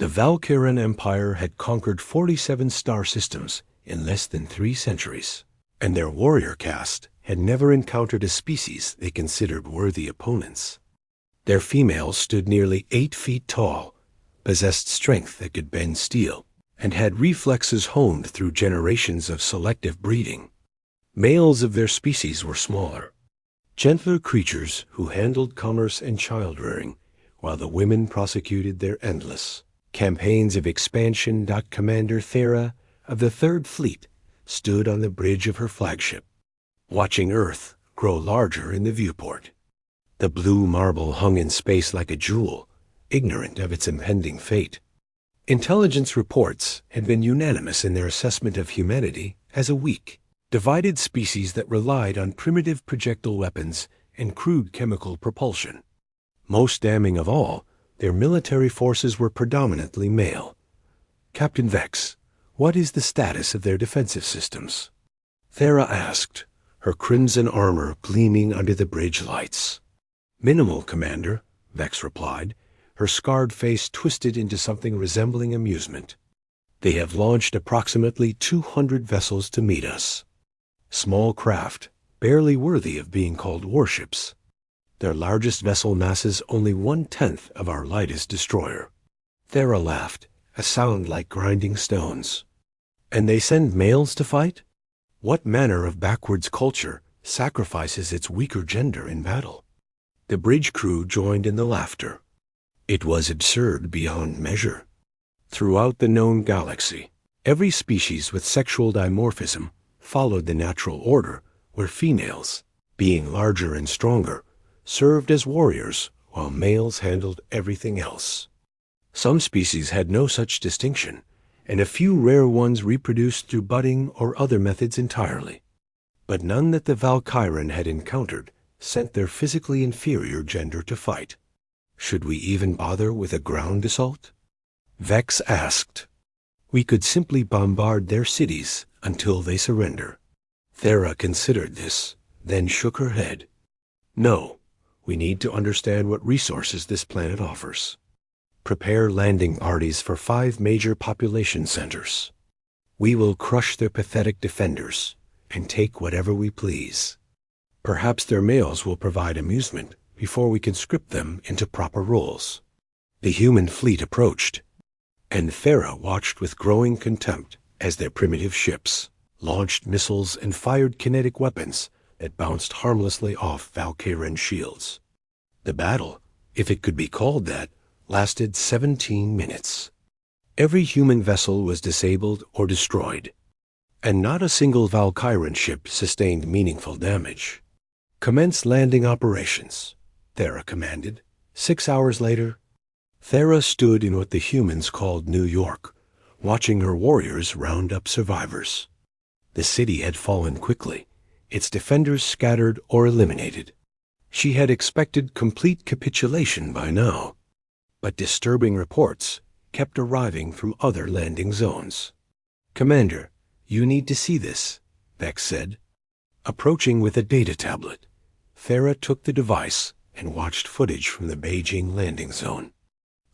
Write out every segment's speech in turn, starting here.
The Valkyrian Empire had conquered 47 star systems in less than 3 centuries, and their warrior caste had never encountered a species they considered worthy opponents. Their females stood nearly 8 feet tall, possessed strength that could bend steel, and had reflexes honed through generations of selective breeding. Males of their species were smaller, gentler creatures who handled commerce and child-rearing, while the women prosecuted their endless campaigns of expansion. Commander Thera of the Third Fleet stood on the bridge of her flagship, watching Earth grow larger in the viewport. The blue marble hung in space like a jewel, ignorant of its impending fate. Intelligence reports had been unanimous in their assessment of humanity as a weak, divided species that relied on primitive projectile weapons and crude chemical propulsion. Most damning of all, their military forces were predominantly male. Captain Vex, what is the status of their defensive systems? Thera asked, her crimson armor gleaming under the bridge lights. Minimal, Commander, Vex replied, her scarred face twisted into something resembling amusement. They have launched approximately 200 vessels to meet us. Small craft, barely worthy of being called warships. Their largest vessel masses only 1/10 of our lightest destroyer. Thera laughed, a sound like grinding stones. And they send males to fight? What manner of backwards culture sacrifices its weaker gender in battle? The bridge crew joined in the laughter. It was absurd beyond measure. Throughout the known galaxy, every species with sexual dimorphism followed the natural order, where females, being larger and stronger, served as warriors while males handled everything else. Some species had no such distinction, and a few rare ones reproduced through budding or other methods entirely. But none that the Valkyrian had encountered sent their physically inferior gender to fight. Should we even bother with a ground assault? Vex asked. We could simply bombard their cities until they surrender. Thera considered this, then shook her head. No, we need to understand what resources this planet offers. Prepare landing parties for 5 major population centers. We will crush their pathetic defenders and take whatever we please. Perhaps their males will provide amusement before we can script them into proper roles. The human fleet approached, and Thera watched with growing contempt as their primitive ships launched missiles and fired kinetic weapons that bounced harmlessly off Valkyrian shields. The battle, if it could be called that, lasted 17 minutes. Every human vessel was disabled or destroyed, and not a single Valkyrian ship sustained meaningful damage. Commence landing operations, Thera commanded. 6 hours later, Thera stood in what the humans called New York, watching her warriors round up survivors. The city had fallen quickly, its defenders scattered or eliminated. She had expected complete capitulation by now, but disturbing reports kept arriving from other landing zones. Commander, you need to see this, Vex said. Approaching with a data tablet, Thera took the device and watched footage from the Beijing landing zone.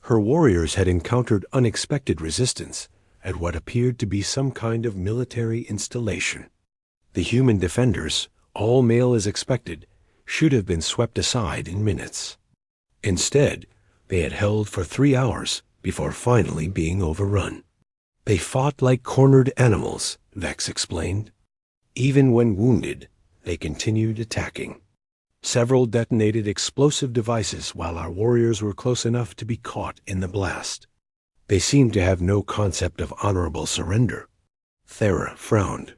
Her warriors had encountered unexpected resistance at what appeared to be some kind of military installation. The human defenders, all male as expected, should have been swept aside in minutes. Instead, they had held for 3 hours before finally being overrun. They fought like cornered animals, Vex explained. Even when wounded, they continued attacking. Several detonated explosive devices while our warriors were close enough to be caught in the blast. They seemed to have no concept of honorable surrender. Thera frowned.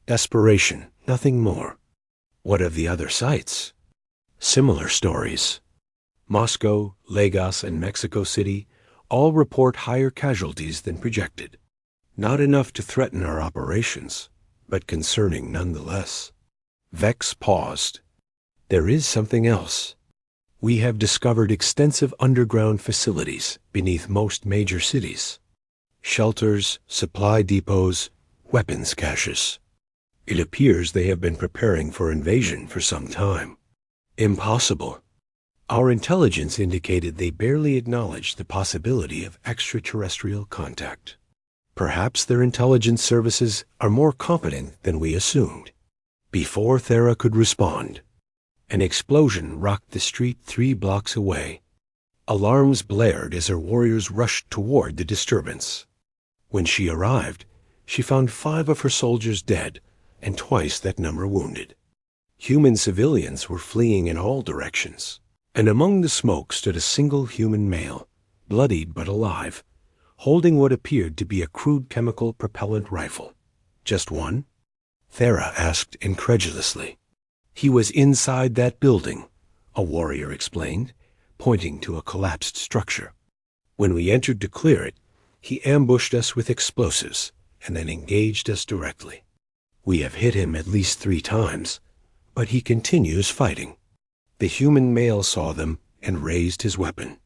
Desperation, nothing more. What of the other sites? Similar stories. Moscow, Lagos, and Mexico City all report higher casualties than projected. Not enough to threaten our operations, but concerning nonetheless. Vex paused. There is something else. We have discovered extensive underground facilities beneath most major cities. Shelters, supply depots, weapons caches. It appears they have been preparing for invasion for some time. Impossible. Our intelligence indicated they barely acknowledged the possibility of extraterrestrial contact. Perhaps their intelligence services are more competent than we assumed. Before Thera could respond, an explosion rocked the street 3 blocks away. Alarms blared as her warriors rushed toward the disturbance. When she arrived, she found 5 of her soldiers dead and twice that number wounded. Human civilians were fleeing in all directions, and among the smoke stood a single human male, bloodied but alive, holding what appeared to be a crude chemical propellant rifle. Just one? Thera asked incredulously. He was inside that building, a warrior explained, pointing to a collapsed structure. When we entered to clear it, he ambushed us with explosives and then engaged us directly. We have hit him at least 3 times, but he continues fighting. The human male saw them and raised his weapon.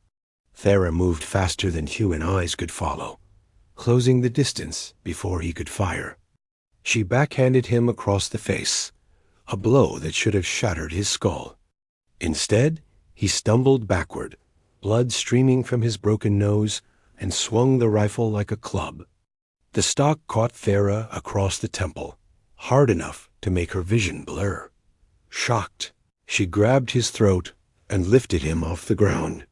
Thera moved faster than human eyes could follow, closing the distance before he could fire. She backhanded him across the face, a blow that should have shattered his skull. Instead, he stumbled backward, blood streaming from his broken nose, and swung the rifle like a club. The stock caught Thera across the temple, hard enough to make her vision blur. Shocked, she grabbed his throat and lifted him off the ground.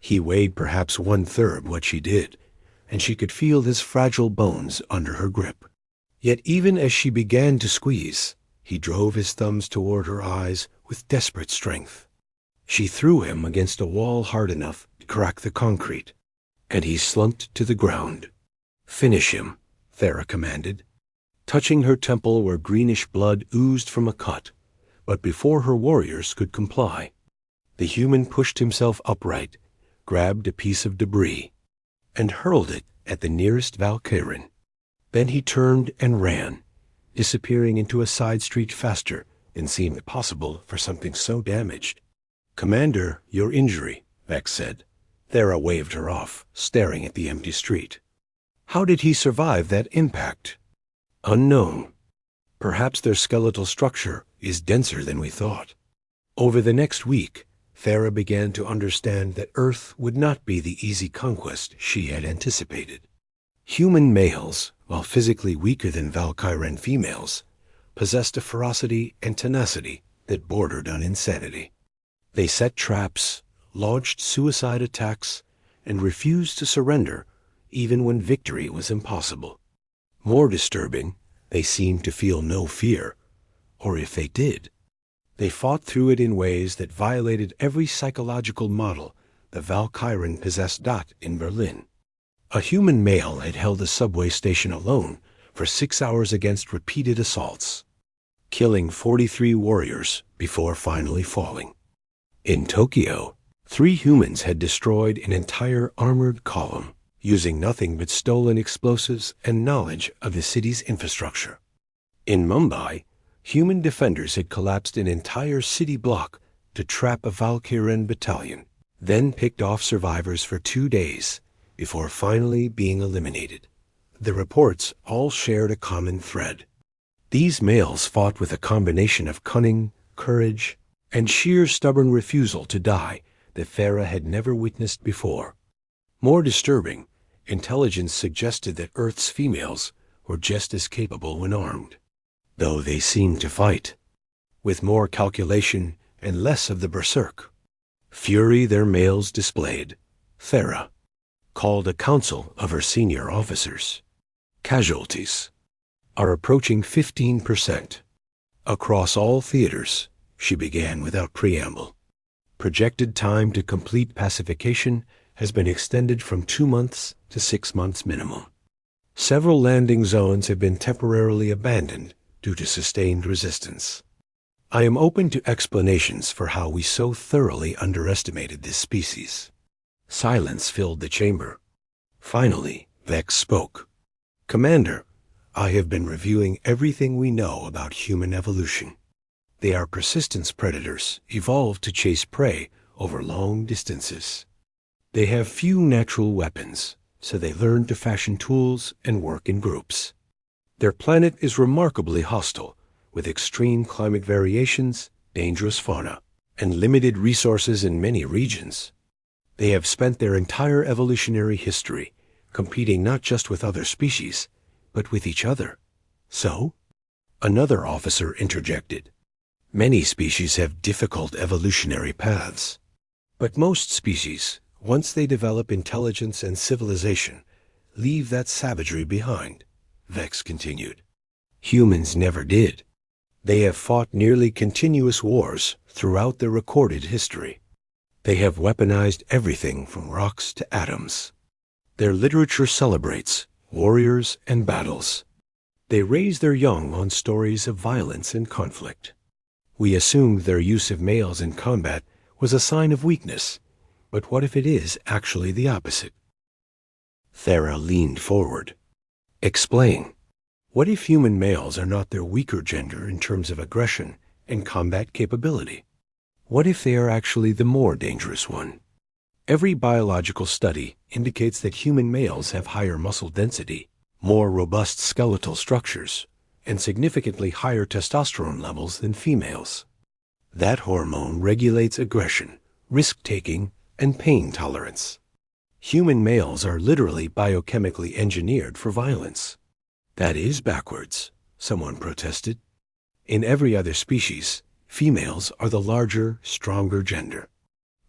He weighed perhaps 1/3 what she did, and she could feel his fragile bones under her grip. Yet even as she began to squeeze, he drove his thumbs toward her eyes with desperate strength. She threw him against a wall hard enough to crack the concrete, and he slumped to the ground. "Finish him," Thera commanded, touching her temple where greenish blood oozed from a cut, but before her warriors could comply. The human pushed himself upright, grabbed a piece of debris, and hurled it at the nearest Valkyrian. Then he turned and ran, disappearing into a side street faster than seemed possible for something so damaged. "Commander, your injury," Vex said. Thera waved her off, staring at the empty street. "How did he survive that impact?" "Unknown. Perhaps their skeletal structure is denser than we thought." Over the next week, Thera began to understand that Earth would not be the easy conquest she had anticipated. Human males, while physically weaker than Valkyrian females, possessed a ferocity and tenacity that bordered on insanity. They set traps, launched suicide attacks, and refused to surrender even when victory was impossible. More disturbing, they seemed to feel no fear, or if they did, they fought through it in ways that violated every psychological model the Valkyrian possessed in Berlin. A human male had held a subway station alone for 6 hours against repeated assaults, killing 43 warriors before finally falling. In Tokyo, 3 humans had destroyed an entire armored column, using nothing but stolen explosives and knowledge of the city's infrastructure. In Mumbai, human defenders had collapsed an entire city block to trap a Valkyrian battalion, then picked off survivors for 2 days before finally being eliminated. The reports all shared a common thread. These males fought with a combination of cunning, courage, and sheer stubborn refusal to die that Thera had never witnessed before. More disturbing, intelligence suggested that Earth's females were just as capable when armed, though they seemed to fight with more calculation and less of the berserk. Fury their males displayed. Thera called a council of her senior officers. Casualties are approaching 15%. Across all theaters, she began without preamble. Projected time to complete pacification has been extended from 2 months to 6 months minimum. Several landing zones have been temporarily abandoned due to sustained resistance. I am open to explanations for how we so thoroughly underestimated this species. Silence filled the chamber. Finally, Vex spoke. "Commander, I have been reviewing everything we know about human evolution. They are persistence predators evolved to chase prey over long distances. They have few natural weapons, so they learn to fashion tools and work in groups. Their planet is remarkably hostile, with extreme climate variations, dangerous fauna, and limited resources in many regions. They have spent their entire evolutionary history competing not just with other species, but with each other. So? Another officer interjected. Many species have difficult evolutionary paths. But most species, once they develop intelligence and civilization, leave that savagery behind, Vex continued. Humans never did. They have fought nearly continuous wars throughout their recorded history. They have weaponized everything from rocks to atoms. Their literature celebrates warriors and battles. They raise their young on stories of violence and conflict. We assumed their use of males in combat was a sign of weakness, but what if it is actually the opposite? Thera leaned forward. Explain. What if human males are not their weaker gender in terms of aggression and combat capability? What if they are actually the more dangerous one? Every biological study indicates that human males have higher muscle density, more robust skeletal structures, and significantly higher testosterone levels than females. That hormone regulates aggression, risk-taking, and pain tolerance. Human males are literally biochemically engineered for violence. That is backwards, someone protested. In every other species, females are the larger, stronger gender.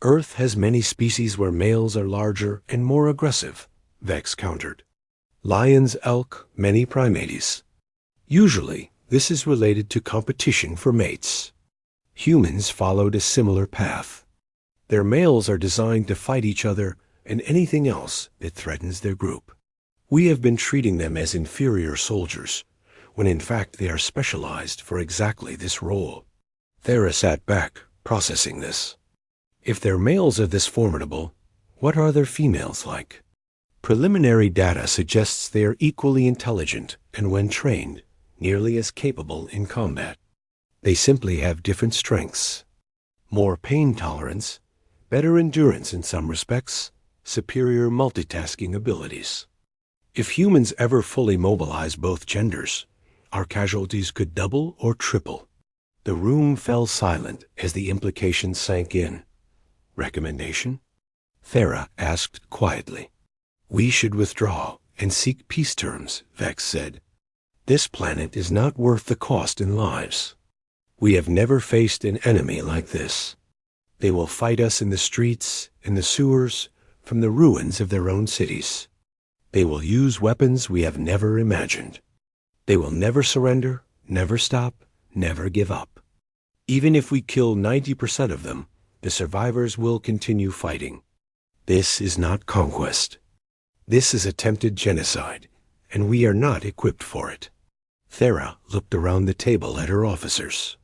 Earth has many species where males are larger and more aggressive, Vex countered. Lions, elk, many primates. Usually, this is related to competition for mates. Humans followed a similar path. Their males are designed to fight each other and anything else that threatens their group. We have been treating them as inferior soldiers, when in fact they are specialized for exactly this role. Thera sat back, processing this. If their males are this formidable, what are their females like? Preliminary data suggests they are equally intelligent and, when trained, nearly as capable in combat. They simply have different strengths. More pain tolerance, better endurance in some respects, superior multitasking abilities. If humans ever fully mobilize both genders, our casualties could double or triple. The room fell silent as the implication sank in. Recommendation? Thera asked quietly. We should withdraw and seek peace terms, Vex said. This planet is not worth the cost in lives. We have never faced an enemy like this. They will fight us in the streets, in the sewers, from the ruins of their own cities. They will use weapons we have never imagined. They will never surrender, never stop, never give up. Even if we kill 90% of them, the survivors will continue fighting. This is not conquest. This is attempted genocide, and we are not equipped for it. Thera looked around the table at her officers.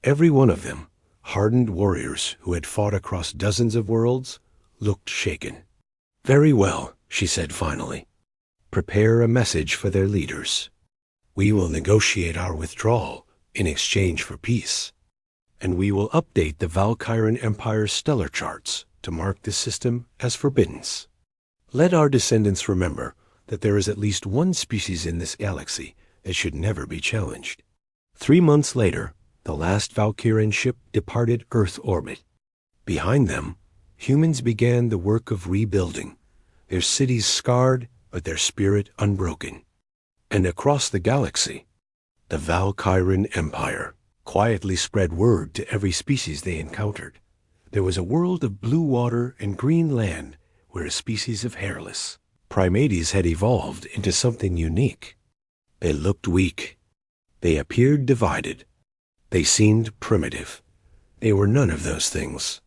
Every one of them, hardened warriors who had fought across dozens of worlds, looked shaken. Very well, she said finally. Prepare a message for their leaders. We will negotiate our withdrawal in exchange for peace. And we will update the Valkyran Empire's stellar charts to mark this system as forbidden. Let our descendants remember that there is at least one species in this galaxy that should never be challenged. 3 months later, the last Valkyrian ship departed Earth orbit. Behind them, humans began the work of rebuilding, their cities scarred but their spirit unbroken. And across the galaxy, the Valkyran Empire quietly spread word to every species they encountered. There was a world of blue water and green land where a species of hairless primates had evolved into something unique. They looked weak. They appeared divided. They seemed primitive. They were none of those things.